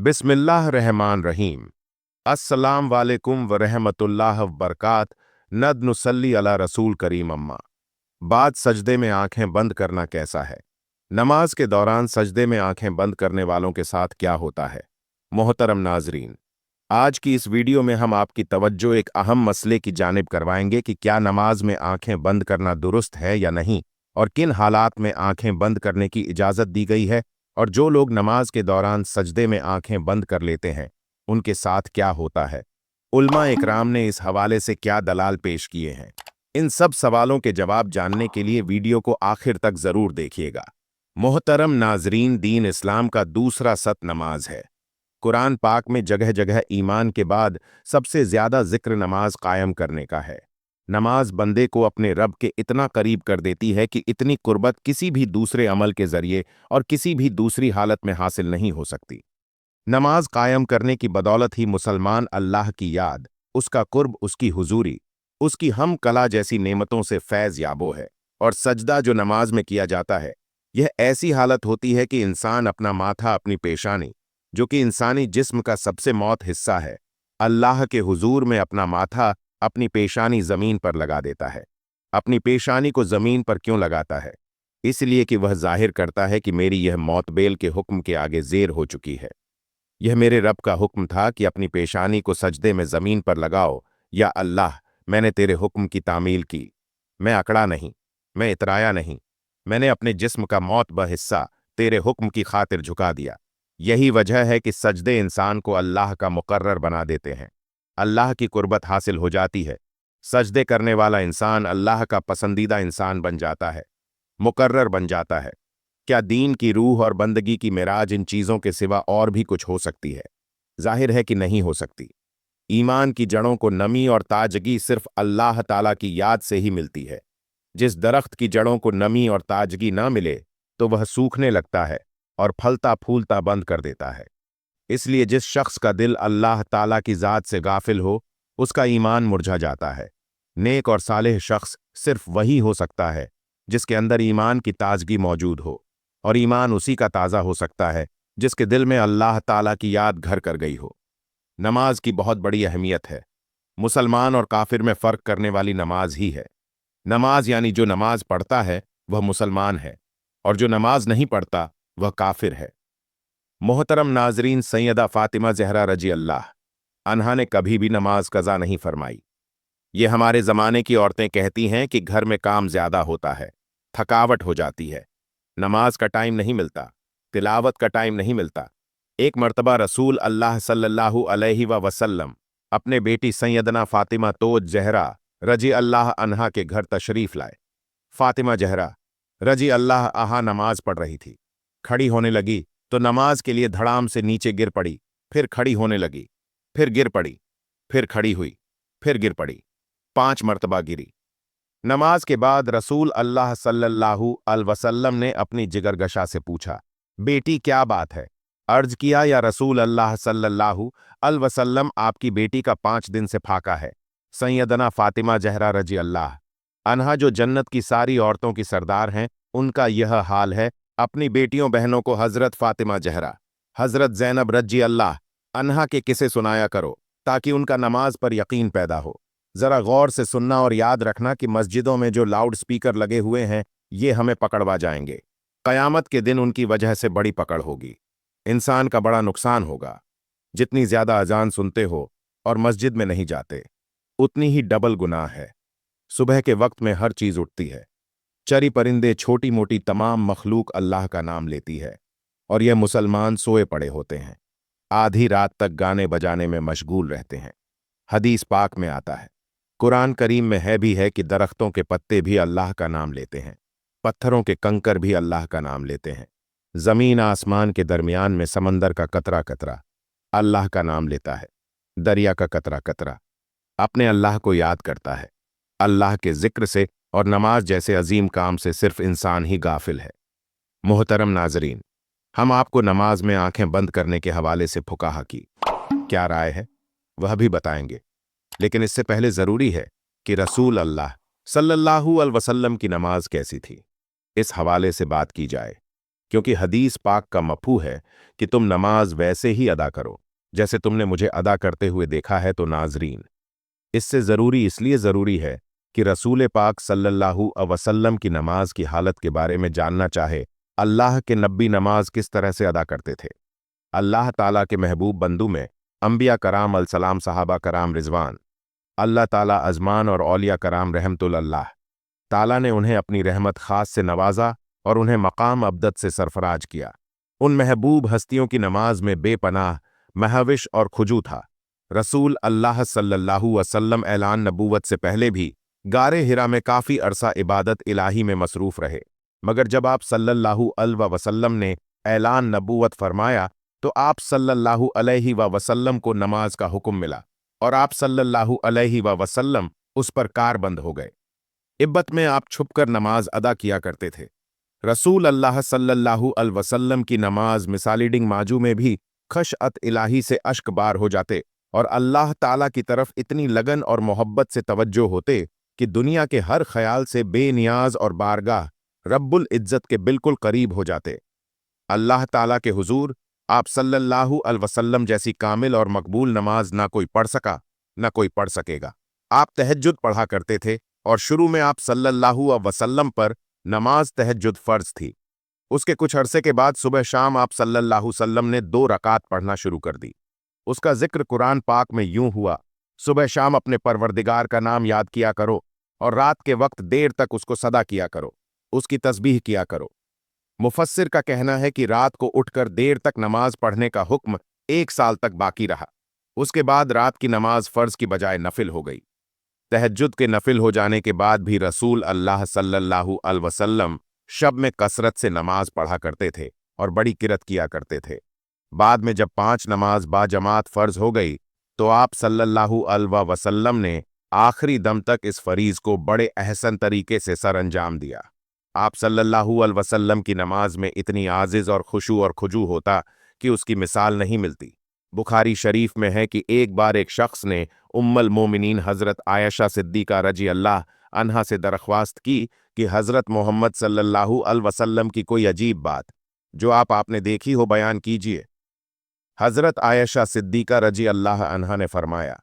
बिस्मिल्लाह रहमान रहीम। अस्सलाम वालेकुम व रहमतुल्लाह व बरकात। नद नुसल्ली अला रसूल करीम अम्मा। बाद सजदे में आंखें बंद करना कैसा है? नमाज के दौरान सजदे में आंखें बंद करने वालों के साथ क्या होता है? मोहतरम नाजरीन, आज की इस वीडियो में हम आपकी तवज्जो एक अहम मसले की जानिब करवाएंगे कि क्या नमाज में आंखें बंद करना दुरुस्त है या नहीं, और किन हालात में आंखें बंद करने की इजाज़त दी गई है, और जो लोग नमाज के दौरान सजदे में आंखें बंद कर लेते हैं उनके साथ क्या होता है। उलमा इकराम ने इस हवाले से क्या दलाल पेश किए हैं, इन सब सवालों के जवाब जानने के लिए वीडियो को आखिर तक जरूर देखिएगा। मोहतरम नाजरीन, दीन इस्लाम का दूसरा सत नमाज है। कुरान पाक में जगह जगह ईमान के बाद सबसे ज्यादा जिक्र नमाज कायम करने का है। नमाज बंदे को अपने रब के इतना करीब कर देती है कि इतनी कुर्बत किसी भी दूसरे अमल के जरिए और किसी भी दूसरी हालत में हासिल नहीं हो सकती। नमाज कायम करने की बदौलत ही मुसलमान अल्लाह की याद, उसका कुर्ब, उसकी हुजूरी, उसकी हम कला जैसी नेमतों से फैज़ याबो है। और सजदा जो नमाज में किया जाता है, यह ऐसी हालत होती है कि इंसान अपना माथा, अपनी पेशानी, जो कि इंसानी जिस्म का सबसे मौत हिस्सा है, अल्लाह के हुजूर में अपना माथा, अपनी पेशानी जमीन पर लगा देता है। अपनी पेशानी को जमीन पर क्यों लगाता है? इसलिए कि वह जाहिर करता है कि मेरी यह मौतबेल के हुक्म के आगे ज़ेर हो चुकी है। यह मेरे रब का हुक्म था कि अपनी पेशानी को सजदे में जमीन पर लगाओ। या अल्लाह, मैंने तेरे हुक्म की तामील की, मैं अकड़ा नहीं, मैं इतराया नहीं, मैंने अपने जिस्म का मौत ब हिस्सा तेरे हुक्म की खातिर झुका दिया। यही वजह है कि सजदे इंसान को अल्लाह का मुकर्रर बना देते हैं, अल्लाह की कुर्बत हासिल हो जाती है। सजदे करने वाला इंसान अल्लाह का पसंदीदा इंसान बन जाता है, मुकर्रर बन जाता है। क्या दीन की रूह और बंदगी की मिराज इन चीज़ों के सिवा और भी कुछ हो सकती है? जाहिर है कि नहीं हो सकती। ईमान की जड़ों को नमी और ताजगी सिर्फ अल्लाह ताला की याद से ही मिलती है। जिस दरख्त की जड़ों को नमी और ताजगी ना मिले तो वह सूखने लगता है और फलता फूलता बंद कर देता है। इसलिए जिस शख्स का दिल अल्लाह ताला की ज़ात से गाफिल हो, उसका ईमान मुरझा जाता है। नेक और सालेह शख्स सिर्फ वही हो सकता है जिसके अंदर ईमान की ताजगी मौजूद हो, और ईमान उसी का ताज़ा हो सकता है जिसके दिल में अल्लाह ताला की याद घर कर गई हो। नमाज की बहुत बड़ी अहमियत है। मुसलमान और काफिर में फ़र्क करने वाली नमाज ही है। नमाज यानी जो नमाज पढ़ता है वह मुसलमान है, और जो नमाज नहीं पढ़ता वह काफिर है। मोहतरम नाजरीन, सैयदा फातिमा ज़हरा रजी अल्लाह अन्हा ने कभी भी नमाज कज़ा नहीं फरमाई। ये हमारे ज़माने की औरतें कहती हैं कि घर में काम ज़्यादा होता है, थकावट हो जाती है, नमाज का टाइम नहीं मिलता, तिलावत का टाइम नहीं मिलता। एक मर्तबा रसूल अल्लाह सल्लल्लाहु अलैहि वसल्लम अपने बेटी सैयदना फातिमा तोज ज़हरा रजी अल्लाह अन्हा के घर तशरीफ लाए। फातिमा ज़हरा रजी अल्लाह अन्हा नमाज पढ़ रही थी। खड़ी होने लगी तो नमाज के लिए धड़ाम से नीचे गिर पड़ी, फिर खड़ी होने लगी, फिर गिर पड़ी, फिर खड़ी हुई, फिर गिर पड़ी। 5 मर्तबा गिरी। नमाज के बाद रसूल अल्लाह सल्लल्लाहु अलैहि वसल्लम ने अपनी जिगरगशा से पूछा, बेटी क्या बात है? अर्ज किया, या रसूल अल्लाह सल्लल्लाहु अलैहि वसल्लम, आपकी बेटी का 5 दिन से फाका है। सैयदना फातिमा ज़हरा रजी अल्लाह अन्हा, जो जन्नत की सारी औरतों की सरदार हैं, उनका यह हाल है। अपनी बेटियों बहनों को हजरत फातिमा ज़हरा, हजरत ज़ैनब रजी अल्लाह अन्हा के किस्से सुनाया करो, ताकि उनका नमाज पर यकीन पैदा हो। जरा गौर से सुनना और याद रखना कि मस्जिदों में जो लाउड स्पीकर लगे हुए हैं, ये हमें पकड़वा जाएंगे। कयामत के दिन उनकी वजह से बड़ी पकड़ होगी, इंसान का बड़ा नुकसान होगा। जितनी ज्यादा अजान सुनते हो और मस्जिद में नहीं जाते, उतनी ही डबल गुनाह है। सुबह के वक्त में हर चीज उठती है, चरी परिंदे, छोटी मोटी तमाम मखलूक अल्लाह का नाम लेती है, और यह मुसलमान सोए पड़े होते हैं, आधी रात तक गाने बजाने में मशगूल रहते हैं। हदीस पाक में आता है, कुरान करीम में है कि दरख्तों के पत्ते भी अल्लाह का नाम लेते हैं, पत्थरों के कंकर भी अल्लाह का नाम लेते हैं, जमीन आसमान के दरमियान में समंदर का कतरा कतरा अल्लाह का नाम लेता है, दरिया का कतरा कतरा अपने अल्लाह को याद करता है। अल्लाह के जिक्र से और नमाज जैसे अजीम काम से सिर्फ इंसान ही गाफिल है। मोहतरम नाजरीन, हम आपको नमाज में आंखें बंद करने के हवाले से फुकाहा की क्या राय है वह भी बताएंगे, लेकिन इससे पहले जरूरी है कि रसूल अल्लाह सल्लल्लाहु अलैहि वसल्लम की नमाज कैसी थी, इस हवाले से बात की जाए। क्योंकि हदीस पाक का मफहूम है कि तुम नमाज वैसे ही अदा करो जैसे तुमने मुझे अदा करते हुए देखा है। तो नाजरीन, इससे ज़रूरी इसलिए ज़रूरी है कि रसूल पाक सल्लल्लाहु अलैहि वसल्लम की नमाज की हालत के बारे में जानना चाहे। अल्लाह के नबी नमाज किस तरह से अदा करते थे। अल्लाह ताला के महबूब बंदू में अंबिया कराम अलसलाम, सहाबा कराम रिजवान, अल्लाह ताला अजमान और औलिया कराम रहमतुल अल्लाह ताला ने उन्हें अपनी रहमत खास से नवाजा और उन्हें मकाम अब्दत से सरफराज किया। उन महबूब हस्तियों की नमाज में बेपनाह महविश और खुजू था। रसूल अल्लाह सल्लल्लाहु अलैहि वसल्लम ऐलान नबूवत से पहले भी गारे हिरा में काफ़ी अरसा इबादत इलाही में मसरूफ़ रहे, मगर जब आप सल्लल्लाहु अलैहि वसल्लम ने ऐलान नबूवत फरमाया तो आप सल्लल्लाहु अलैहि वसल्लम को नमाज का हुक्म मिला और आप सल्लल्लाहु अलैहि वसल्लम उस पर कारबंद हो गए। इब्बत में आप छुपकर नमाज अदा किया करते थे। रसूल अल्लाह सल्लल्लाहु अलैहि वसल्लम की नमाज मिसालिडिंग माजू में भी खशअत इलाही से अश्क बार हो जाते और अल्लाह ताला की तरफ इतनी लगन और मोहब्बत से तवज्जो होते कि दुनिया के हर ख्याल से बेनियाज और बारगाह रब्बुल इज्जत के बिल्कुल करीब हो जाते। अल्लाह ताला के हुजूर आप सल्लल्लाहु अलैहि वसल्लम जैसी कामिल और मकबूल नमाज ना कोई पढ़ सका, ना कोई पढ़ सकेगा। आप तहज्जुद पढ़ा करते थे और शुरू में आप सल्लल्लाहु अलैहि वसल्लम पर नमाज तहज्जुद फर्ज थी। उसके कुछ अरसे के बाद सुबह शाम आप सल्लल्लाहु अलैहि वसल्लम ने 2 रकात पढ़ना शुरू कर दी। उसका जिक्र कुरान पाक में यूं हुआ, सुबह शाम अपने परवरदिगार का नाम याद किया करो और रात के वक्त देर तक उसको सदा किया करो, उसकी तस्बीह किया करो। मुफस्सिर का कहना है कि रात को उठकर देर तक नमाज पढ़ने का हुक्म 1 साल तक बाकी रहा। उसके बाद रात की नमाज फर्ज की बजाय नफिल हो गई। तहज्जुद के नफिल हो जाने के बाद भी रसूल अल्लाह सल्लल्लाहु अलैहि वसल्लम शब में कसरत से नमाज पढ़ा करते थे और बड़ी किरत किया करते थे। बाद में जब 5 नमाज बाजमात फर्ज हो गई तो आप सल्लल्लाहु अलैहि वसल्लम ने आखिरी दम तक इस फरीज को बड़े अहसन तरीके से सर अंजाम दिया। आप सल्लल्लाहु अलैहि वसल्लम की नमाज में इतनी आजिज़ और खुशू और खुजू होता कि उसकी मिसाल नहीं मिलती। बुखारी शरीफ में है कि एक बार एक शख्स ने उम्मुल मोमिनीन हज़रत आयशा सिद्दीक़ा रज़ी अल्लाह अन्हा से दरख्वास्त की कि हज़रत मोहम्मद सल्लल्लाहु अलैहि वसल्लम की कोई अजीब बात जो आपने देखी हो बयान कीजिए। हज़रत आयशा सिद्दीक़ा रज़ी अल्लाह अन्हा ने फरमाया,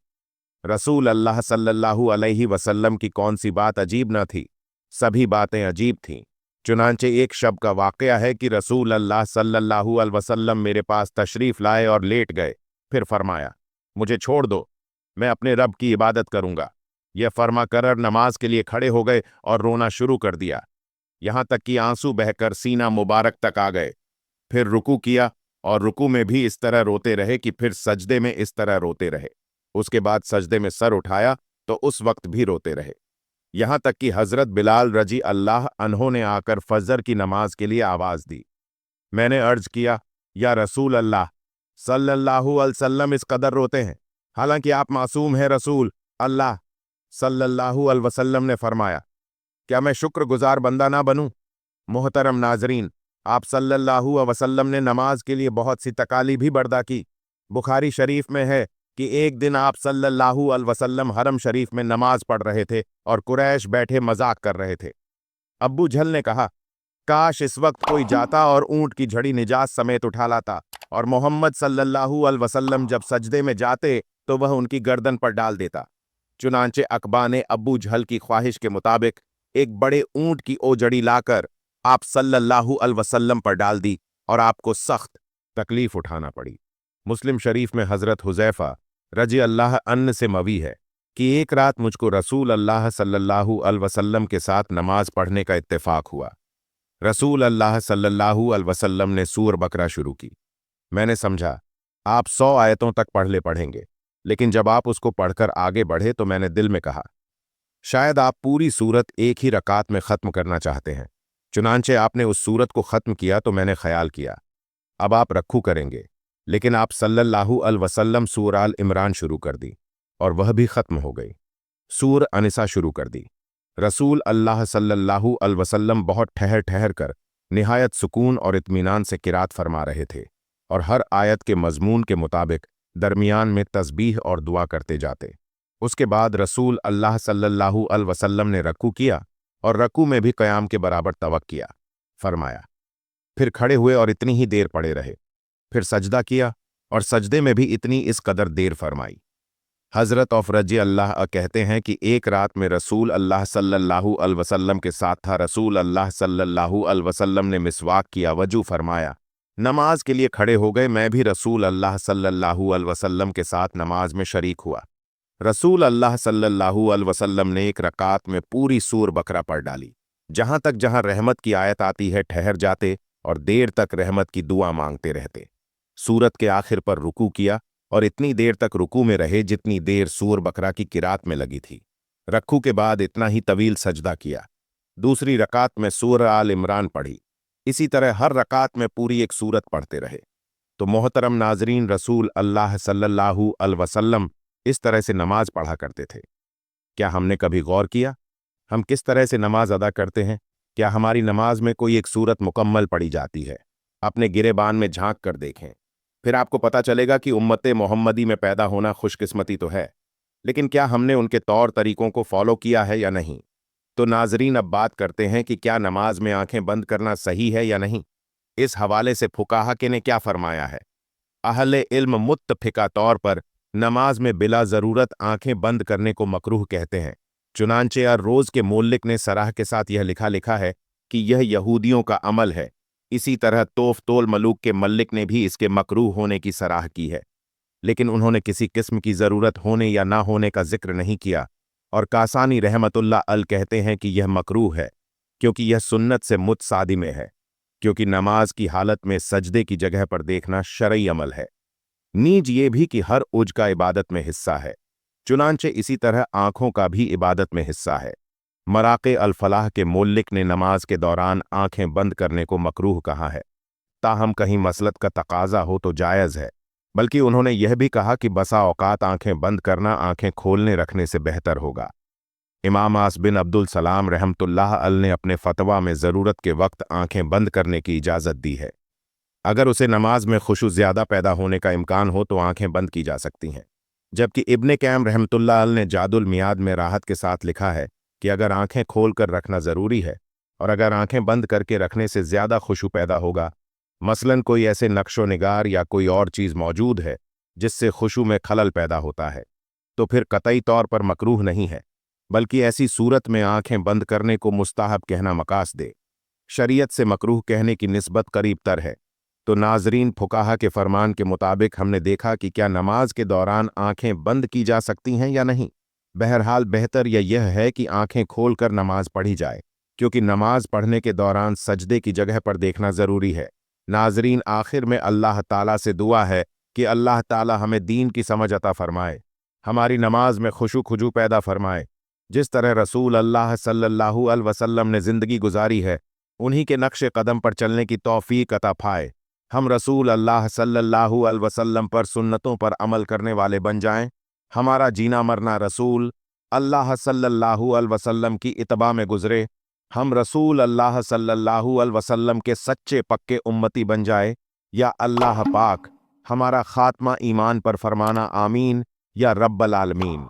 रसूल अल्लाह सल्लल्लाहु अलैहि वसल्लम की कौन सी बात अजीब न थी, सभी बातें अजीब थीं। चुनांचे एक शब का वाक़या है कि रसूल अल्लाह सल्लल्लाहु अलैहि वसल्लम मेरे पास तशरीफ़ लाए और लेट गए। फिर फरमाया, मुझे छोड़ दो, मैं अपने रब की इबादत करूँगा। यह फरमा कर नमाज के लिए खड़े हो गए और रोना शुरू कर दिया, यहाँ तक कि आंसू बहकर सीना मुबारक तक आ गए। फिर रुकू किया और रुकू में भी इस तरह रोते रहे कि फिर सजदे में इस तरह रोते रहे। उसके बाद सजदे में सर उठाया तो उस वक्त भी रोते रहे, यहाँ तक कि हज़रत बिलाल रजी अल्लाह अन्हों ने आकर फजर की नमाज के लिए आवाज़ दी। मैंने अर्ज किया, या रसूल अल्लाह सल्लल्लाहु अलैहि वसल्लम इस कदर रोते हैं, हालांकि आप मासूम हैं रसूल अल्लाह सल्लल्लाहु अलैहि वसल्लम ने फरमाया, क्या मैं शुक्रगुजार बंदा ना बनूं। मोहतरम नाजरीन, आप सल्लल्लाहु अलैहि वसल्लम ने नमाज के लिए बहुत सी तकालीफ भी बर्दा की। बुखारी शरीफ में है कि एक दिन आप सल्लल्लाहु अलैहि वसल्लम हरम शरीफ में नमाज पढ़ रहे थे और कुरैश बैठे मजाक कर रहे थे। अब्बू झल ने कहा, काश इस वक्त कोई जाता और ऊंट की झड़ी निजात समेत उठा लाता और मोहम्मद सल्लल्लाहु अलैहि वसल्लम जब सजदे में जाते तो वह उनकी गर्दन पर डाल देता। चुनांचे अकबा ने अब्बू झल की ख्वाहिश के मुताबिक एक बड़े ऊंट की ओजड़ी लाकर आप सल्लल्लाहु अलैहि वसल्लम पर डाल दी और आपको सख्त तकलीफ उठाना पड़ी। मुस्लिम शरीफ में हज़रत हुज़ैफा रजी अल्लाह अन्ह से मवी है कि एक रात मुझको रसूल अल्लाह सल्लल्लाहु अलैहि वसल्लम के साथ नमाज पढ़ने का इत्तेफाक हुआ। रसूल अल्लाह सल्लल्लाहु अलैहि वसल्लम ने सूर बकरा शुरू की। मैंने समझा आप 100 आयतों तक पढ़ेंगे, लेकिन जब आप उसको पढ़कर आगे बढ़े तो मैंने दिल में कहा, शायद आप पूरी सूरत एक ही रकात में ख़त्म करना चाहते हैं। चुनांचे आपने उस सूरत को ख़त्म किया तो मैंने ख्याल किया, अब आप रखू करेंगे, लेकिन आप सल्लल्लाहु अलैहि वसल्लम सूर आल इमरान शुरू कर दी और वह भी ख़त्म हो गई। सूर अनिसा शुरू कर दी। रसूल अल्लाह सल्लल्लाहु अलैहि वसल्लम बहुत ठहर ठहर कर निहायत सुकून और इत्मीनान से किरात फरमा रहे थे और हर आयत के मजमून के मुताबिक दरमियान में तस्बीह और दुआ करते जाते। उसके बाद रसूल अल्लाह सल्लल्लाहु अलैहि वसल्लम ने रकू किया और रकू में भी क़याम के बराबर तवक्क किया। फरमाया, फिर खड़े हुए और इतनी ही देर पड़े रहे, फिर सजदा किया और सजदे में भी इतनी इस कदर देर फरमाई। हजरत ऑफ रजी अल्लाह कहते हैं कि एक रात में रसूल अल्लाह सल्लल्लाहु अलैहि वसल्लम के साथ था। रसूल अल्लाह सल्लल्लाहु अलैहि वसल्लम ने मिसवाक किया, वजू फरमाया, नमाज के लिए खड़े हो गए। मैं भी रसूल अल्लाह सल्लल्लाहु अलैहि वसल्लम के साथ नमाज में शरीक हुआ। रसूल अल्लाह सल्लल्लाहु अलैहि वसल्लम ने एक रकात में पूरी सूर बकरा पढ़ डाली। जहां रहमत की आयत आती है ठहर जाते और देर तक रहमत की दुआ मांगते रहते। सूरत के आखिर पर रुकू किया और इतनी देर तक रुकू में रहे जितनी देर सूर बकरा की किरात में लगी थी। रक्कू के बाद इतना ही तवील सजदा किया। दूसरी रकात में सूरह आल इमरान पढ़ी। इसी तरह हर रकात में पूरी एक सूरत पढ़ते रहे। तो मोहतरम नाजरीन, रसूल अल्लाह सल्लल्लाहु अलैहि वसल्लम इस तरह से नमाज पढ़ा करते थे। क्या हमने कभी गौर किया हम किस तरह से नमाज अदा करते हैं? क्या हमारी नमाज में कोई एक सूरत मुकम्मल पढ़ी जाती है? अपने गिरेबान में झांक कर देखें, फिर आपको पता चलेगा कि उम्मते मोहम्मदी में पैदा होना खुशकिस्मती तो है, लेकिन क्या हमने उनके तौर तरीकों को फॉलो किया है या नहीं? तो नाजरीन, अब बात करते हैं कि क्या नमाज में आंखें बंद करना सही है या नहीं। इस हवाले से फुकाहा के ने क्या फरमाया है? अहले इल्म मुत्तफिका तौर पर नमाज में बिला ज़रूरत आंखें बंद करने को मकरूह कहते हैं। चुनांचे और रोज़ के मोल्लिक ने सराह के साथ यह लिखा है कि यह यहूदियों का अमल है। इसी तरह तोल मलूक के मल्लिक ने भी इसके मकरूह होने की सराह की है, लेकिन उन्होंने किसी किस्म की ज़रूरत होने या ना होने का जिक्र नहीं किया। और कासानी रहमतुल्लाह अल कहते हैं कि यह मकरूह है क्योंकि यह सुन्नत से मुतसादी में है, क्योंकि नमाज की हालत में सजदे की जगह पर देखना शरई अमल है। नीज ये भी कि हर उज का इबादत में हिस्सा है, चुनांचे इसी तरह आंखों का भी इबादत में हिस्सा है। मराक़े अल फलाह के मोल्लिक ने नमाज के दौरान आंखें बंद करने को मकरूह कहा है, ताहम कहीं मसलत का तकाजा हो तो जायज़ है। बल्कि उन्होंने यह भी कहा कि बसा औकात आंखें बंद करना आंखें खोलने रखने से बेहतर होगा। इमाम आस बिन अब्दुल सलाम रहमतुल्लाह अल ने अपने फतवा में ज़रूरत के वक्त आंखें बंद करने की इजाज़त दी है। अगर उसे नमाज में खुशू ज़्यादा पैदा होने का इम्कान हो तो आंखें बंद की जा सकती हैं। जबकि इब्ने कैम रहमतुल्लाह अल ने जादुल मियाद में राहत के साथ लिखा है कि अगर आंखें खोल कर रखना ज़रूरी है और अगर आंखें बंद करके रखने से ज़्यादा खुशू पैदा होगा, मसलन कोई ऐसे नक्शो निगार या कोई और चीज़ मौजूद है जिससे खुशू में खलल पैदा होता है, तो फिर कतई तौर पर मकरूह नहीं है, बल्कि ऐसी सूरत में आंखें बंद करने को मुस्ताहब कहना मकासदे शरीयत से मकरूह कहने की निस्बत करीब तर है। तो नाजरीन, फुकाहा के फरमान के मुताबिक हमने देखा कि क्या नमाज के दौरान आंखें बंद की जा सकती हैं या नहीं। बहरहाल बेहतर यह है कि आंखें खोलकर नमाज पढ़ी जाए, क्योंकि नमाज पढ़ने के दौरान सजदे की जगह पर देखना ज़रूरी है। नाजरीन, आखिर में अल्लाह ताला से दुआ है कि अल्लाह ताला हमें दीन की समझ अता फरमाए, हमारी नमाज में खुशू खुजू पैदा फरमाए। जिस तरह रसूल अल्लाह सल्लल्लाहु अलैहि वसल्लम ने ज़िंदगी गुजारी है, उन्हीं के नक्शे कदम पर चलने की तौफीक अता पाए। हम रसूल अल्लाह सल्लल्लाहु अलैहि वसल्लम पर सुन्नतों पर अमल करने वाले बन जाएं। हमारा जीना मरना रसूल अल्लाह सल्लल्लाहु अलैहि वसल्लम की इत्बा में गुजरे। हम रसूल अल्लाह सल्लल्लाहु अलैहि वसल्लम के सच्चे पक्के उम्मती बन जाए। या अल्लाह पाक हमारा खात्मा ईमान पर फरमाना आमीन या रब्बल आलमीन।